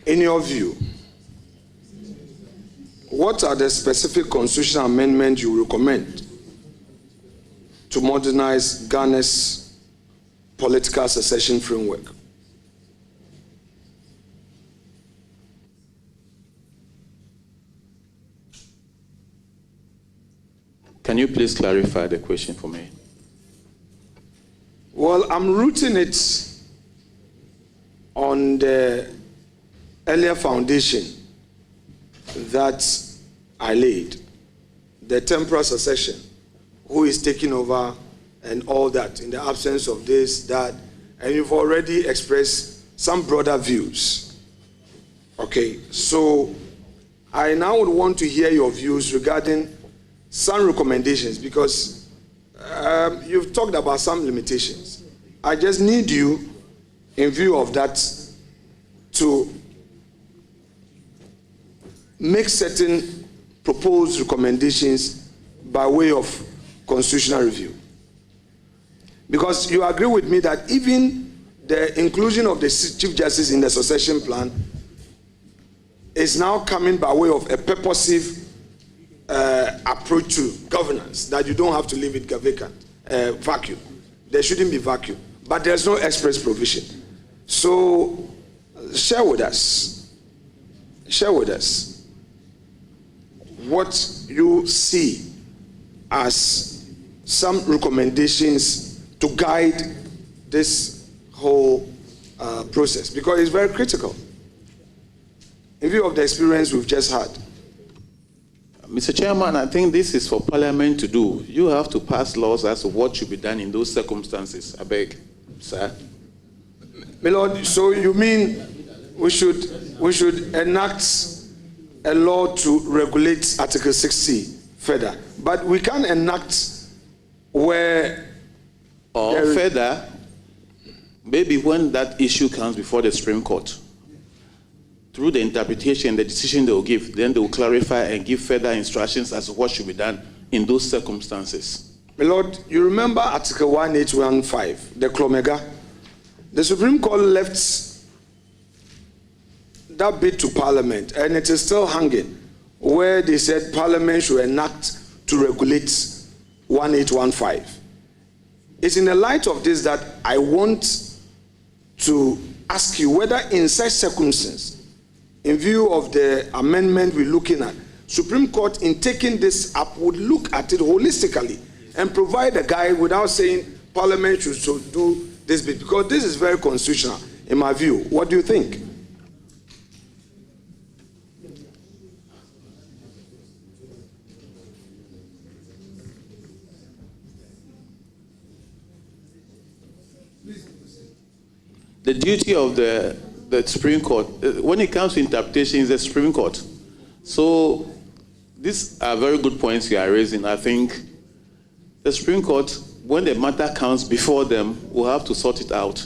in your view, what are the specific constitutional amendments you recommend to modernize Ghana's political succession framework? Can you please clarify the question for me? Well, I'm rooting it on the earlier foundation that I laid, the temporal succession, who is taking over and all that in the absence of this, that, and you've already expressed some broader views. Okay, so I now would want to hear your views regarding some recommendations, because you've talked about some limitations. I just need you, in view of that, to make certain proposed recommendations by way of constitutional review. Because you agree with me that even the inclusion of the Chief Justice in the succession plan is now coming by way of a purposive approach to governance, that you don't have to leave it vacant, vacuum. There shouldn't be vacuum, but there's no express provision. So share with us what you see as some recommendations to guide this whole process, because it's very critical in view of the experience we've just had. Mr. Chairman, I think this is for Parliament to do. You have to pass laws as to what should be done in those circumstances. I beg, sir. My Lord, so you mean we should enact a law to regulate Article 60 further, but we can't enact where... Or further, maybe when that issue comes before the Supreme Court, through the interpretation, the decision they will give, then they will clarify and give further instructions as to what should be done in those circumstances. My Lord, you remember Article 1815, the Clomega? The Supreme Court left that bit to Parliament, and it is still hanging, where they said Parliament should enact to regulate 1815. It's in the light of this that I want to ask you whether in such circumstances, in view of the amendment we're looking at, Supreme Court in taking this up would look at it holistically and provide a guide without saying Parliament should do this bit, because this is very constitutional in my view. What do you think? The duty of the Supreme Court, when it comes to interpretation, is the Supreme Court. So these are very good points you are raising. I think the Supreme Court, when the matter comes before them, will have to sort it out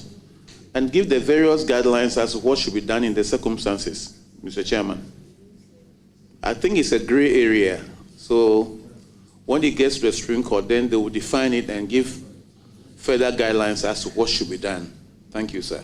and give the various guidelines as to what should be done in the circumstances, Mr. Chairman. I think it's a gray area. So when it gets to the Supreme Court, then they will define it and give further guidelines as to what should be done. Thank you, sir.